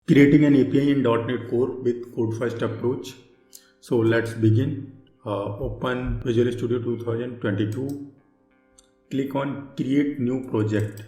Creating an API in .NET Core with code first approach. So let's begin. Open Visual Studio 2022. Click on create new project.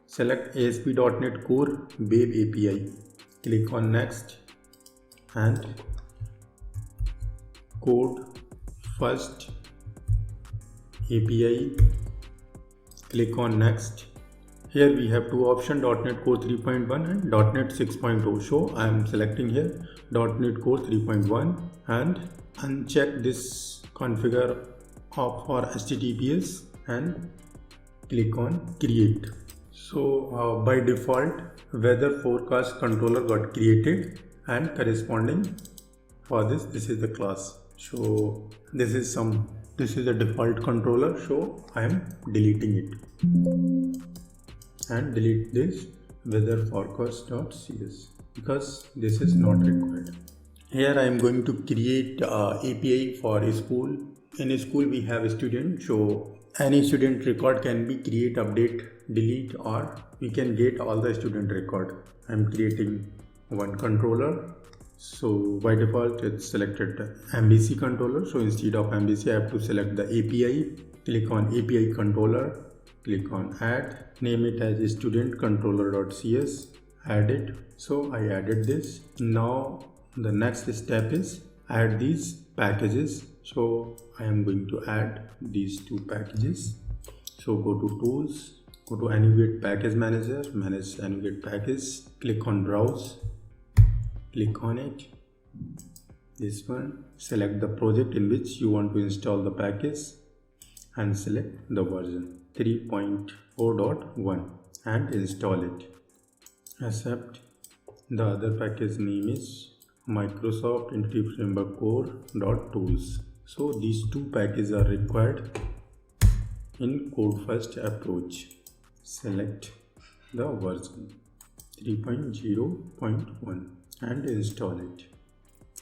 Select ASP.NET Core Web API. Click on next and code first API. Click on next. Here we have two options, .NET Core 3.1 and .NET 6.0. So I am selecting here .NET Core 3.1 and uncheck this configure for HTTPS and click on create. So by default weather forecast controller got created and corresponding for this is the class. So this is the default controller, so I am deleting it. And delete this weather forecast.cs because this is not required. Here I am going to create API for a school. In a school we have a student, so any student record can be create, update, delete, or we can get all the student record. I am creating one controller. So by default it's selected MVC controller. So instead of MVC I have to select the API. Click on API controller. Click on add, name it as student controller.cs, add it. So I added this. Now the next step is add these packages. So I am going to add these two packages. So go to tools, go to NuGet package manager, manage NuGet package, click on browse, click on it, this one, select the project in which you want to install the package and select the version 3.4.1 and install it. Accept. The other package name is Microsoft Entity Framework Core.tools. So these two packages are required in code first approach. Select the version 3.0.1 and install it.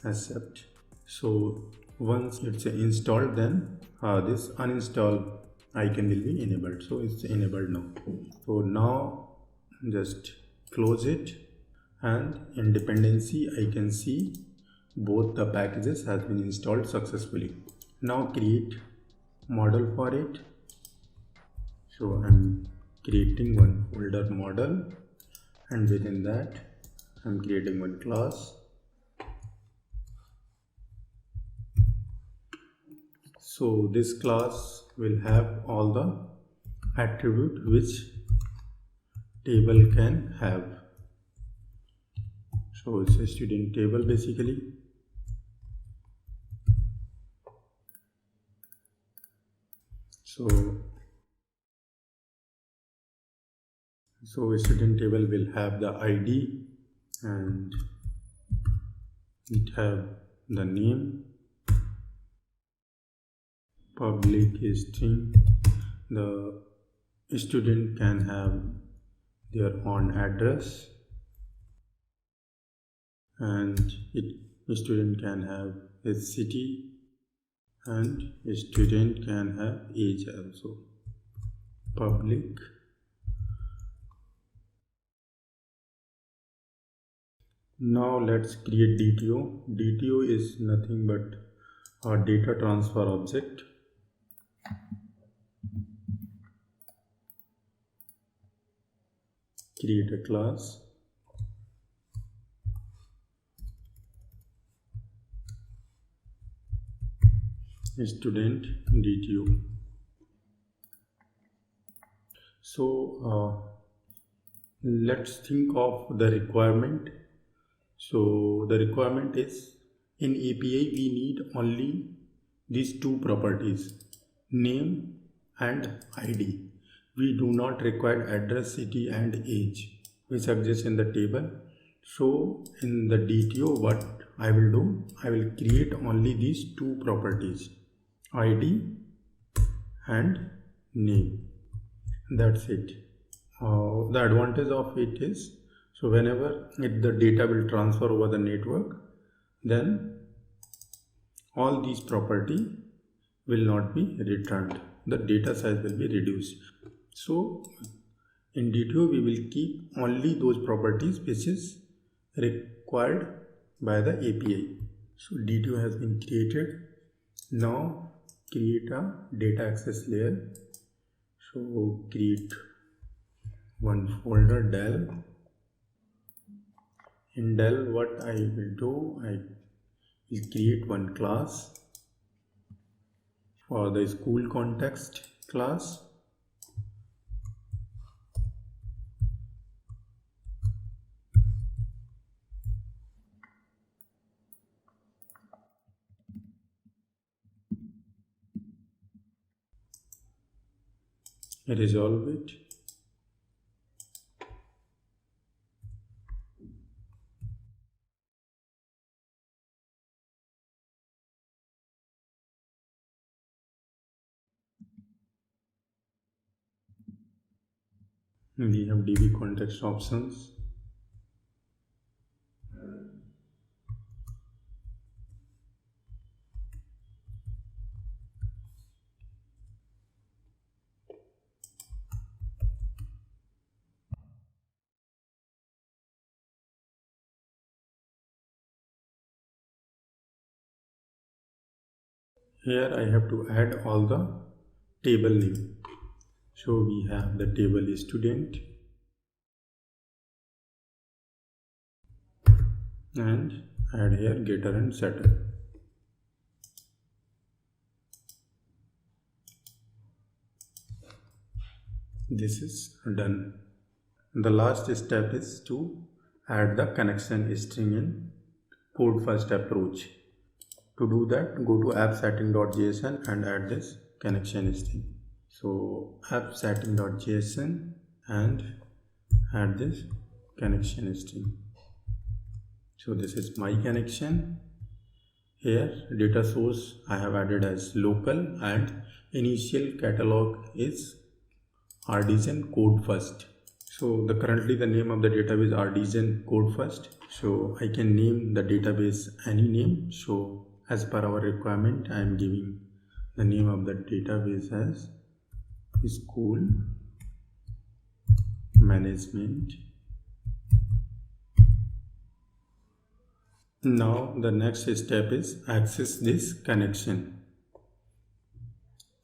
Accept. So once it's installed, then this uninstall icon will be enabled. So it's enabled now. So now just close it, and in dependency I can see both the packages has been installed successfully. Now create model for it. So I'm creating one folder model, and within that I'm creating one class. So this class will have all the attribute which table can have. So it's a student table basically. So a student table will have the ID and it have the name, public string. The student can have their own address, and a student can have a city, and a student can have age also. Public. Now let's create DTO. DTO is nothing but a data transfer object. Create a class. Student DTO. So let's think of the requirement. So the requirement is in API we need only these two properties, name and ID. We do not require address, city and age which exists in the table. So in the DTO what I will do, I will create only these two properties, ID and name. That's it. The advantage of it is, so whenever the data will transfer over the network, then all these property will not be returned. The data size will be reduced. So in DTO we will keep only those properties which is required by the API. So D2 has been created. Now create a data access layer. So create one folder Dell. In Dell, what I will do, I will create one class for the school context class. Resolve it. We have DB context options. Here I have to add all the table name. So we have the table student and add here getter and setter. This is done. The last step is to add the connection string in code first approach. To do that, go to app-setting.json and add this connection string. So app-setting.json and add this connection string. So this is my connection. Here data source I have added as local and initial catalog is artisan code first. So currently the name of the database is artisan code first. So I can name the database any name. So as per our requirement, I am giving the name of the database as school management. Now the next step is access this connection.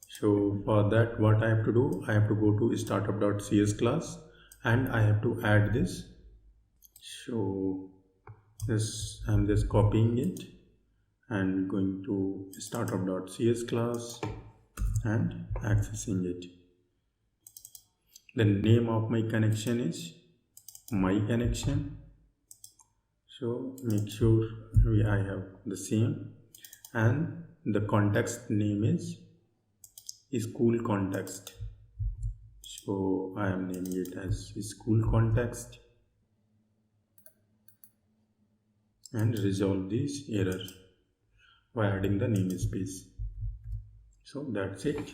So for that, what I have to do, I have to go to startup.cs class and I have to add this. So this I'm just copying it and going to startup.cs class and accessing it. The name of my connection is my connection. So make sure I have the same, and the context name is school context. So I am naming it as school context and resolve this error by adding the namespace. So that's it.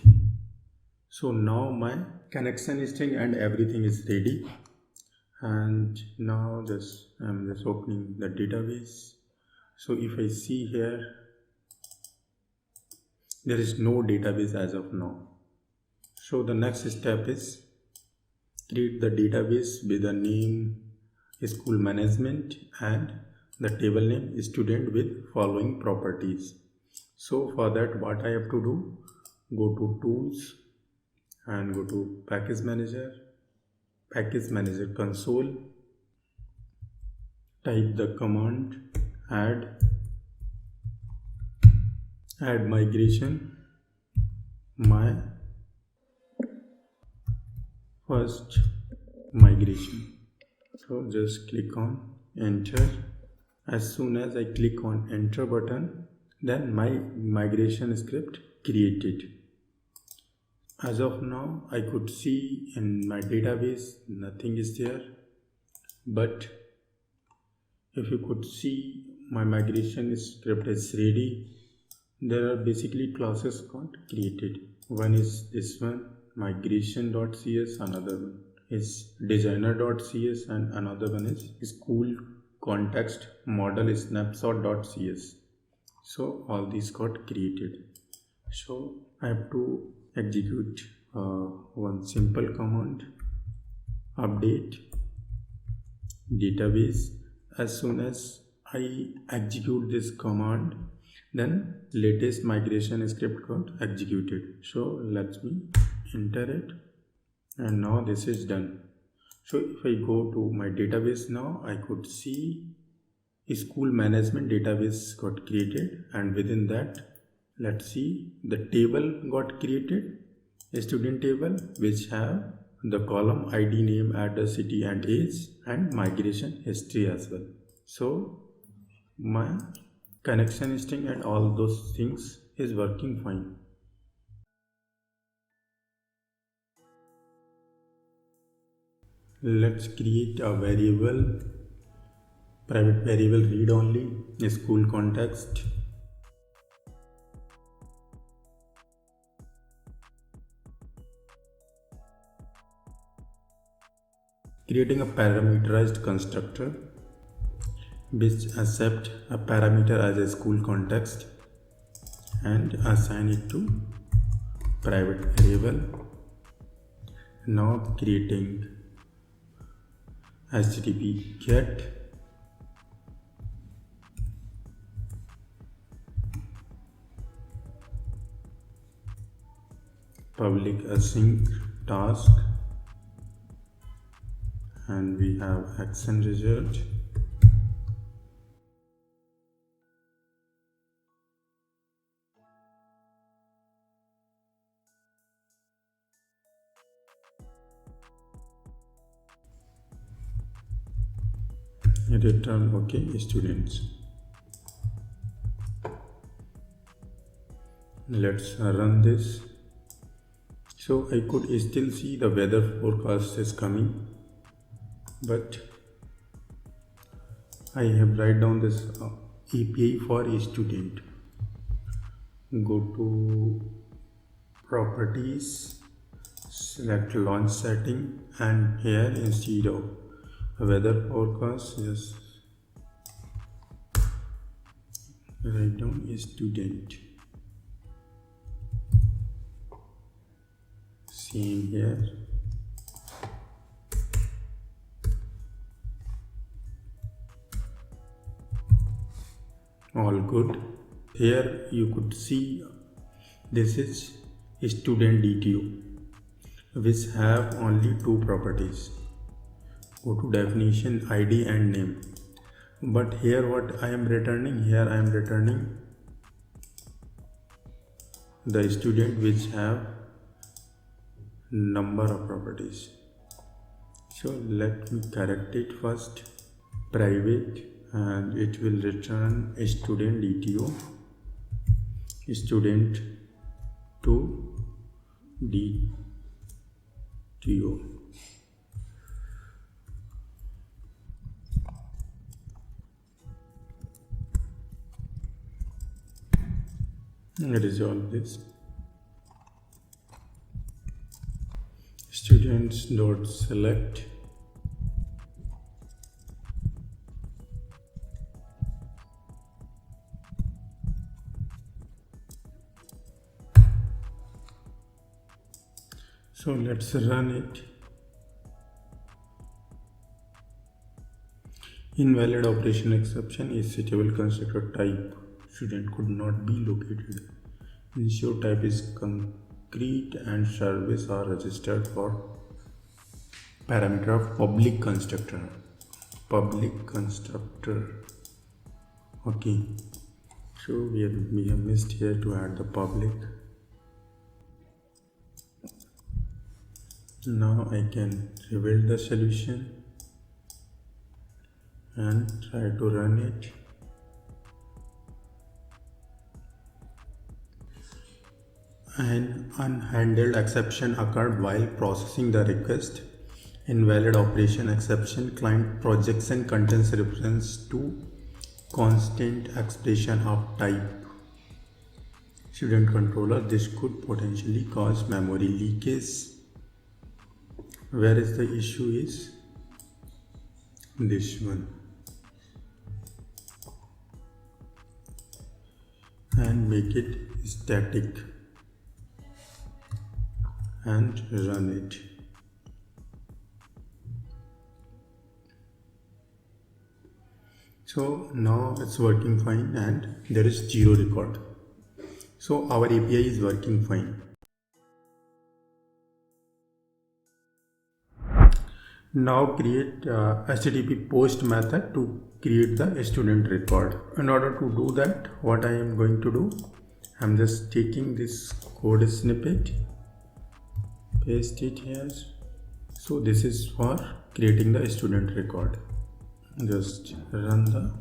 So now my connection string and everything is ready. And now I'm just opening the database. So if I see here, there is no database as of now. So the next step is create the database with the name school management and the table name student with following properties. So for that, what I have to do, go to tools and go to package manager console, type the command add migration, my first migration. So just click on enter. As soon as I click on enter button, then my migration script created. As of now, I could see in my database nothing is there, but if you could see my migration script is ready. There are basically classes got created. One is this one, migration.cs, another one is designer.cs, and another one is school context model snapshot.cs. So all these got created. So I have to execute one simple command, update database As soon as I execute this command, then latest migration script got executed. So let me enter it, and now this is done. So if I go to my database now, I could see school management database got created, and within that, let's see, the table got created, a student table which have the column ID, name, address, city and age, and migration history as well. So my connection string and all those things is working fine. Let's create a variable, private variable read only, school context. Creating a parameterized constructor which accept a parameter as a school context and assign it to private variable. Now creating HTTP GET public async task, and we have action result. Return okay students. Let's run this. So I could still see the weather forecast is coming, but I have write down this API for a student. Go to properties, select launch setting, and here instead of weather forecast, just write down a student. Same here. All good. Here you could see this is student DTO, which have only two properties. Go to definition, ID and name. But here what I am returning, here I am returning the student which have number of properties. So let me correct it first. Private, and it will return a student DTO, student to DTO. Resolve this. Students dot select so let's run it. Invalid operation exception is suitable constructor type student could not be located. Ensure type is concrete and service are registered for parameter of public constructor. Public constructor. Okay. So we have missed here to add the public. Now I can rebuild the solution and try to run it. An unhandled exception occurred while processing the request. Invalid operation exception. Client projection contains reference to constant expression of type. Student controller. This could potentially cause memory leakage. Where is the issue is this one. And make it static and run it. So now it's working fine and there is zero record. So our API is working fine. Now create HTTP post method to create the student record. In order to do that, what I am going to do, I'm just taking this code snippet, paste it here. So this is for creating the student record. Just run the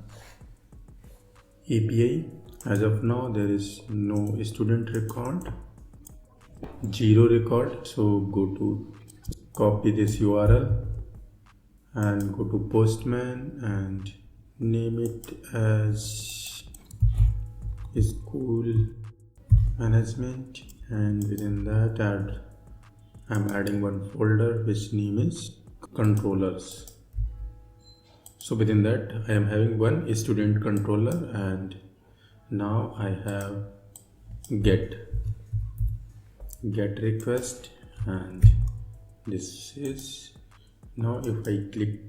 API. As of now, there is no student record, zero record. So go to copy this URL and go to Postman and name it as school management, and within that I'm adding one folder which name is controllers. So within that I am having one student controller, and now I have get request, and this is now if I click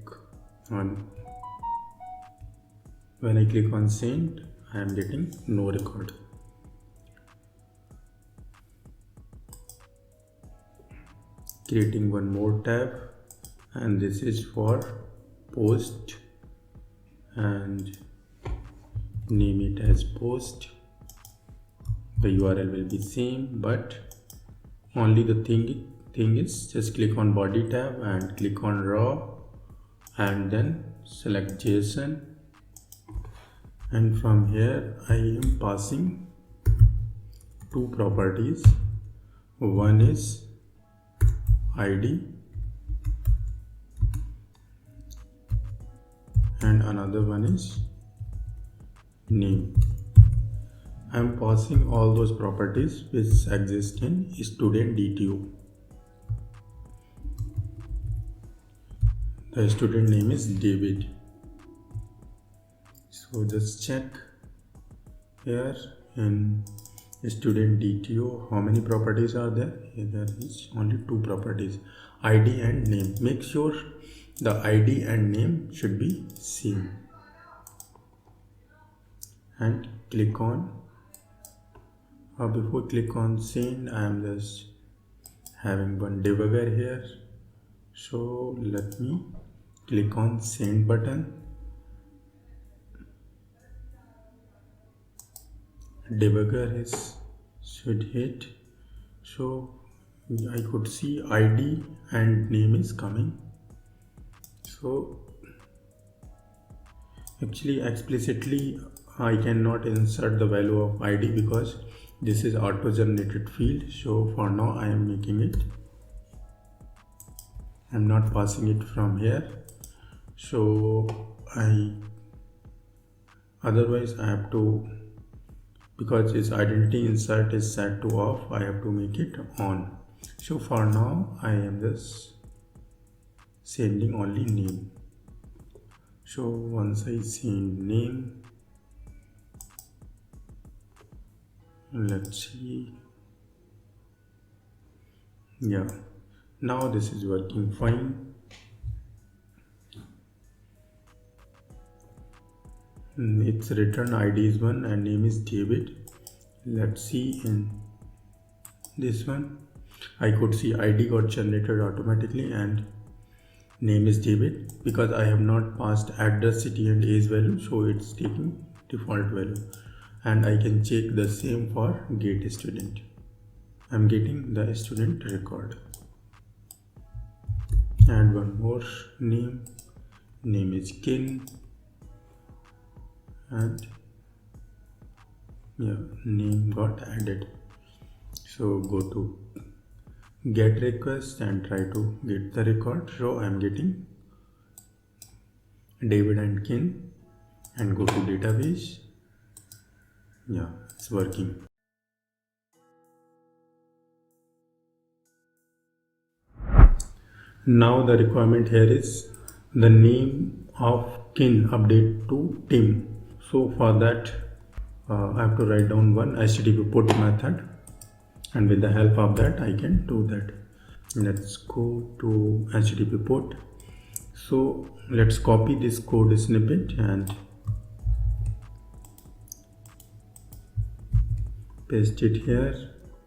on, when I click on send, I am getting no record. Creating one more tab, and this is for post and name it as post. The URL will be same, but only the thing is just click on body tab and click on raw and then select JSON, and from here I am passing two properties. One is ID and another one is name. I am passing all those properties which exist in student DTO. The student name is David. So just check here in student DTO how many properties are there. Here there is only two properties, ID and name. Make sure the ID and name should be same, and click on, before click on send, I am just having one debugger here. So let me click on send button. Debugger should hit. So I could see ID and name is coming. So actually explicitly I cannot insert the value of ID because this is auto generated field. So for now I am making it, I'm not passing it from here. So otherwise I have to, because its identity insert is set to off, I have to make it on. So for now I am just sending only name. So once I send name, let's see, yeah, now this is working fine. Its return ID is 1 and name is David. Let's see in this one, I could see ID got generated automatically and name is David. Because I have not passed address, city and age value, so it's taking default value. And I can check the same for get student. I'm getting the student record. And one more name is King, and yeah, name got added. So go to get request and try to get the record. So I'm getting David and King, and go to database. Yeah, it's working. Now the requirement here is the name of Kin update to Tim. So for that I have to write down one HTTP put method, and with the help of that I can do that. Let's go to HTTP put. So let's copy this code snippet and paste it here.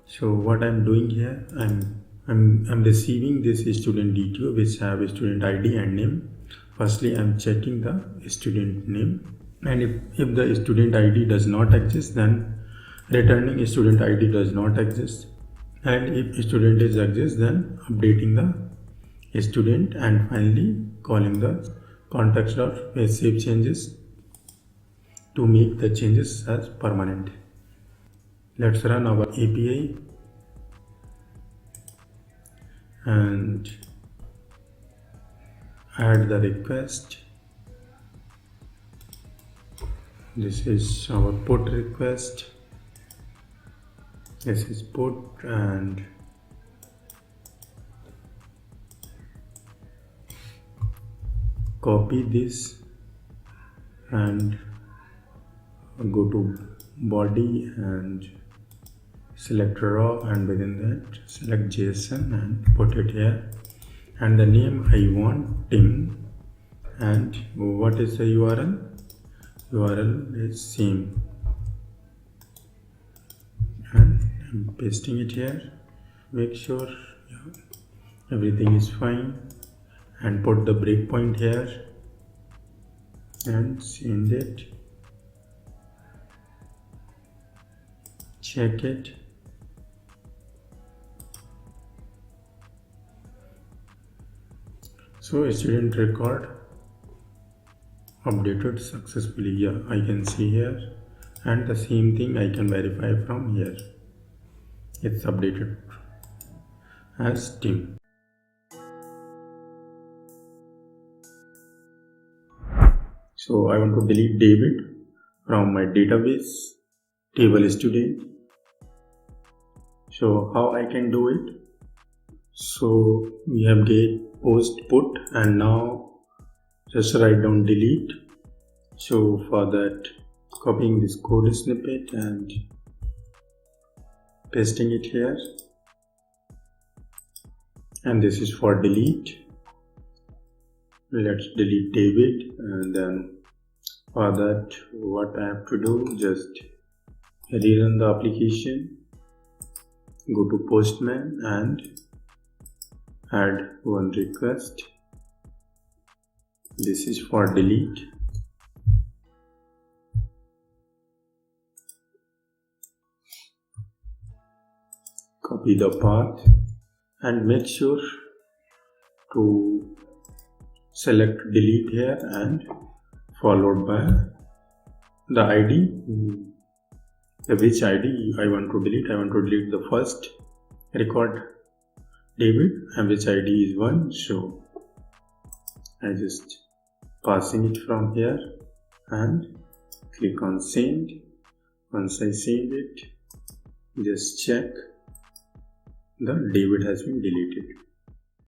So what I'm doing here, I'm receiving this student detail which have a student ID and name. Firstly, I'm checking the student name, and if the student ID does not exist, then returning a student ID does not exist, and if student is exist, then updating the student, and finally calling the context.save changes to make the changes as permanent. Let's run our API and add the request. This is our put request. This is put, and copy this and go to body and select raw, and within that select JSON and put it here, and the name I want Tim, and what is the URL? URL is same, and I'm pasting it here. Make sure everything is fine, and put the breakpoint here and send it. Check it. So student record updated successfully. Yeah, I can see here, and the same thing I can verify from here. It's updated as Tim. So I want to delete David from my database table student. So how I can do it? So we have get post put, and now just write down delete. So for that, copying this code snippet and pasting it here, and this is for delete. Let's delete David, and then for that, what I have to do, just rerun the application, go to Postman and add one request. This is for delete. Copy the path and make sure to select delete here, and followed by the ID, which ID I want to delete. I want to delete the first record David, and which ID is 1. So I just passing it from here and click on send. Once I send it, just check the David has been deleted.